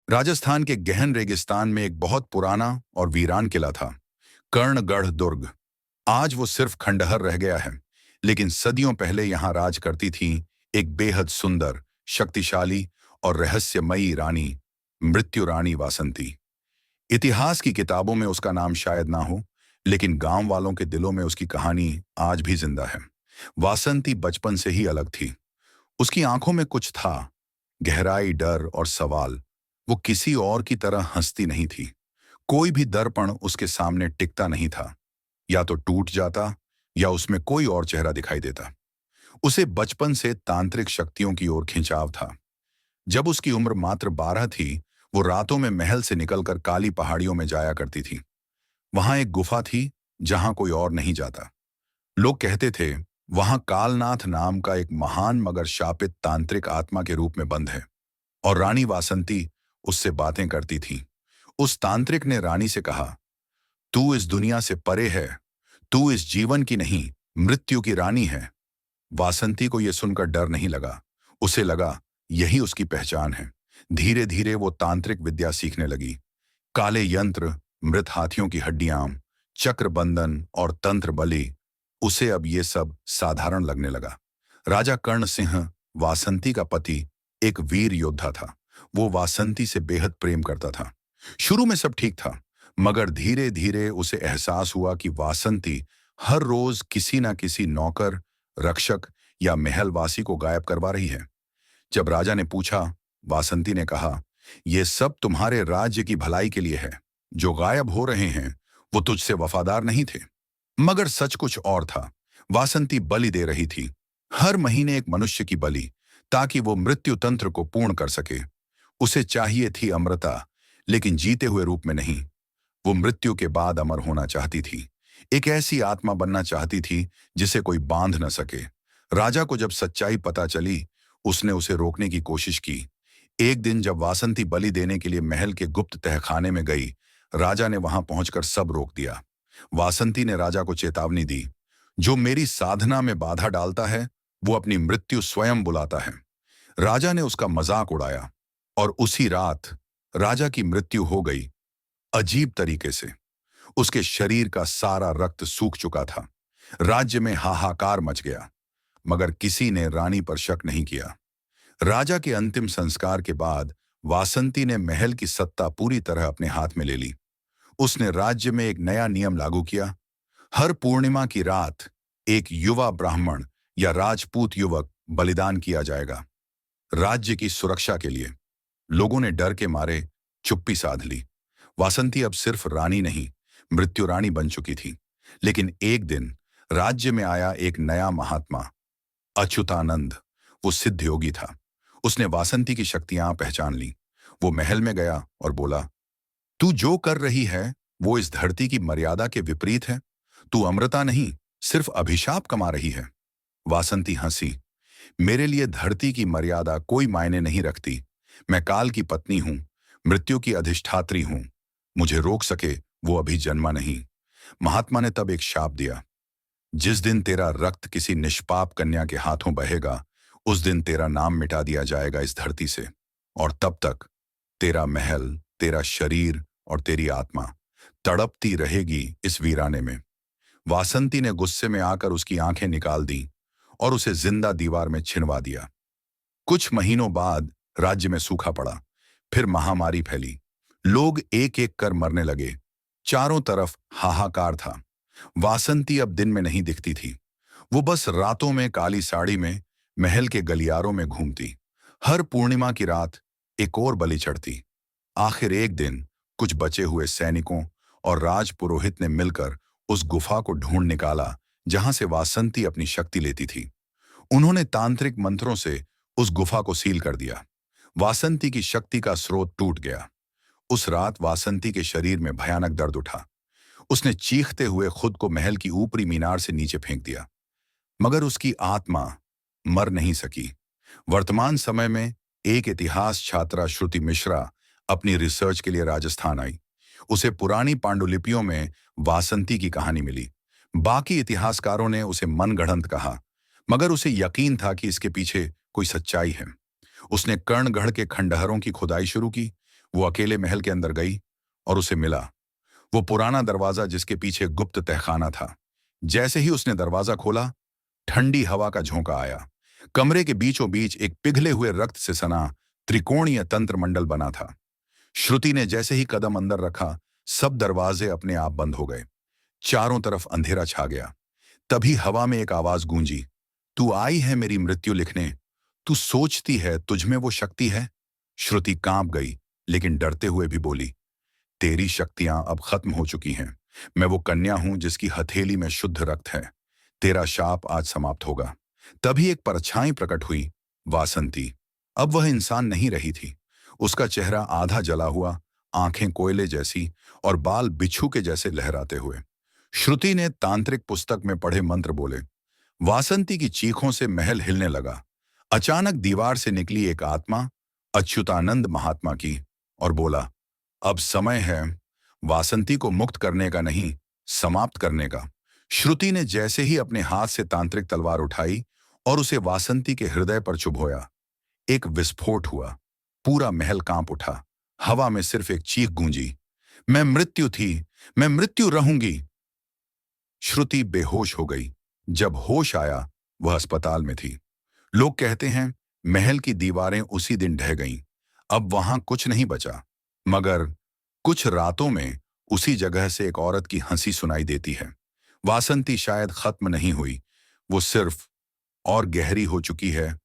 राजस्थान के गहन रेगिस्तान में एक बहुत पुराना और वीरान किला था, कर्णगढ़ दुर्ग। आज वो सिर्फ खंडहर रह गया है, लेकिन सदियों पहले यहाँ राज करती थी एक बेहद सुंदर, शक्तिशाली और रहस्यमयी रानी, मृत्यु रानी वासंती। इतिहास की किताबों में उसका नाम शायद ना हो, लेकिन गांव वालों के दिलों में उसकी कहानी आज भी जिंदा है। वासंती बचपन से ही अलग थी। उसकी आंखों में कुछ था, गहराई, डर और सवाल। वो किसी और की तरह हंसती नहीं थी। कोई भी दर्पण उसके सामने टिकता नहीं था। या तो टूट जाता या उसमें कोई और चेहरा दिखाई देता। उसे बचपन से तांत्रिक शक्तियों की ओर खिंचाव था। जब उसकी उम्र मात्र 12 थी, वो रातों में महल से निकलकर काली पहाड़ियों में जाया करती थी। वहां एक गुफा थी जहां कोई और नहीं जाता। लोग कहते थे वहां कालनाथ नाम का एक महान मगर शापित तांत्रिक आत्मा के रूप में बंद है, और रानी वासंती उससे बातें करती थी। उस तांत्रिक ने रानी से कहा, तू इस दुनिया से परे है, तू इस जीवन की नहीं, मृत्यु की रानी है। वासंती को यह सुनकर डर नहीं लगा। उसे लगा यही उसकी पहचान है। धीरे धीरे वो तांत्रिक विद्या सीखने लगी। काले यंत्र, मृत हाथियों की हड्डियां, चक्र बंधन और तंत्र बलि। उसे अब ये सब साधारण लगने लगा। राजा कर्ण सिंह, वासंती का पति, एक वीर योद्धा था। वो वासंती से बेहद प्रेम करता था। शुरू में सब ठीक था, मगर धीरे धीरे उसे एहसास हुआ कि वासंती हर रोज किसी ना किसी नौकर, रक्षक या महलवासी को गायब करवा रही है। जब राजा ने पूछा, वासंती ने कहा, यह सब तुम्हारे राज्य की भलाई के लिए है। जो गायब हो रहे हैं वो तुझसे वफादार नहीं थे। मगर सच कुछ और था। वासंती बलि दे रही थी, हर महीने एक मनुष्य की बलि, ताकि वो मृत्यु तंत्र को पूर्ण कर सके। उसे चाहिए थी अमरता, लेकिन जीते हुए रूप में नहीं। वो मृत्यु के बाद अमर होना चाहती थी। एक ऐसी आत्मा बनना चाहती थी जिसे कोई बांध न सके। राजा को जब सच्चाई पता चली, उसने उसे रोकने की कोशिश की। एक दिन जब वासंती बलि देने के लिए महल के गुप्त तहखाने में गई, राजा ने वहां पहुंचकर सब रोक दिया। वासंती ने राजा को चेतावनी दी, जो मेरी साधना में बाधा डालता है वो अपनी मृत्यु स्वयं बुलाता है। राजा ने उसका मजाक उड़ाया, और उसी रात राजा की मृत्यु हो गई, अजीब तरीके से। उसके शरीर का सारा रक्त सूख चुका था। राज्य में हाहाकार मच गया, मगर किसी ने रानी पर शक नहीं किया। राजा के अंतिम संस्कार के बाद वासंती ने महल की सत्ता पूरी तरह अपने हाथ में ले ली। उसने राज्य में एक नया नियम लागू किया। हर पूर्णिमा की रात एक युवा ब्राह्मण या राजपूत युवक बलिदान किया जाएगा, राज्य की सुरक्षा के लिए। लोगों ने डर के मारे चुप्पी साध ली। वासंती अब सिर्फ रानी नहीं, मृत्यु रानी बन चुकी थी। लेकिन एक दिन राज्य में आया एक नया महात्मा, अच्युतानंद। वो सिद्ध योगी था। उसने वासंती की शक्तियां पहचान ली। वो महल में गया और बोला, तू जो कर रही है वो इस धरती की मर्यादा के विपरीत है। तू अमृता नहीं, सिर्फ अभिशाप कमा रही है। वासंती हंसी, मेरे लिए धरती की मर्यादा कोई मायने नहीं रखती। मैं काल की पत्नी हूं, मृत्यु की अधिष्ठात्री हूं। मुझे रोक सके वो अभी जन्मा नहीं। महात्मा ने तब एक शाप दिया, जिस दिन तेरा रक्त किसी निष्पाप कन्या के हाथों बहेगा, उस दिन तेरा नाम मिटा दिया जाएगा इस धरती से। और तब तक तेरा महल, तेरा शरीर और तेरी आत्मा तड़पती रहेगी इस वीराने में। वासंती ने गुस्से में आकर उसकी आंखें निकाल दी और उसे जिंदा दीवार में छिनवा दिया। कुछ महीनों बाद राज्य में सूखा पड़ा। फिर महामारी फैली। लोग एक एक कर मरने लगे। चारों तरफ हाहाकार था। वासंती अब दिन में नहीं दिखती थी। वो बस रातों में काली साड़ी में महल के गलियारों में घूमती। हर पूर्णिमा की रात एक और बलि चढ़ती। आखिर एक दिन कुछ बचे हुए सैनिकों और राजपुरोहित ने मिलकर उस गुफा को ढूंढ निकाला जहां से वासंती अपनी शक्ति लेती थी। उन्होंने तांत्रिक मंत्रों से उस गुफा को सील कर दिया। वासंती की शक्ति का स्रोत टूट गया। उस रात वासंती के शरीर में भयानक दर्द उठा। उसने चीखते हुए खुद को महल की ऊपरी मीनार से नीचे फेंक दिया, मगर उसकी आत्मा मर नहीं सकी। वर्तमान समय में एक इतिहास छात्रा श्रुति मिश्रा अपनी रिसर्च के लिए राजस्थान आई। उसे पुरानी पांडुलिपियों में वासंती की कहानी मिली। बाकी इतिहासकारों ने उसे मनगढ़ंत कहा, मगर उसे यकीन था कि इसके पीछे कोई सच्चाई है। उसने कर्णगढ़ के खंडहरों की खुदाई शुरू की। वो अकेले महल के अंदर गई और उसे मिला वो पुराना दरवाजा जिसके पीछे गुप्त तहखाना था। जैसे ही उसने दरवाजा खोला, ठंडी हवा का झोंका आया। कमरे के बीचों बीच एक पिघले हुए रक्त से सना त्रिकोणीय तंत्र मंडल बना था। श्रुति ने जैसे ही कदम अंदर रखा, सब दरवाजे अपने आप बंद हो गए। चारों तरफ अंधेरा छा गया। तभी हवा में एक आवाज गूंजी, तू आई है मेरी मृत्यु लिखने। तू सोचती है तुझ में वो शक्ति है। श्रुति कांप गई, लेकिन डरते हुए भी बोली, तेरी शक्तियां अब खत्म हो चुकी हैं। मैं वो कन्या हूं जिसकी हथेली में शुद्ध रक्त है। तेरा शाप आज समाप्त होगा। तभी एक परछाई प्रकट हुई, वासंती। अब वह इंसान नहीं रही थी। उसका चेहरा आधा जला हुआ, आंखें कोयले जैसी और बाल बिच्छू के जैसे लहराते हुए। श्रुति ने तांत्रिक पुस्तक में पढ़े मंत्र बोले। वासंती की चीखों से महल हिलने लगा। अचानक दीवार से निकली एक आत्मा, अच्युतानंद महात्मा की, और बोला, अब समय है वासंती को मुक्त करने का नहीं, समाप्त करने का। श्रुति ने जैसे ही अपने हाथ से तांत्रिक तलवार उठाई और उसे वासंती के हृदय पर चुभोया, एक विस्फोट हुआ। पूरा महल कांप उठा। हवा में सिर्फ एक चीख गूंजी, मैं मृत्यु थी, मैं मृत्यु रहूंगी। श्रुति बेहोश हो गई। जब होश आया, वह अस्पताल में थी। लोग कहते हैं महल की दीवारें उसी दिन ढह गईं। अब वहां कुछ नहीं बचा, मगर कुछ रातों में उसी जगह से एक औरत की हंसी सुनाई देती है। वासंती शायद खत्म नहीं हुई, वो सिर्फ और गहरी हो चुकी है,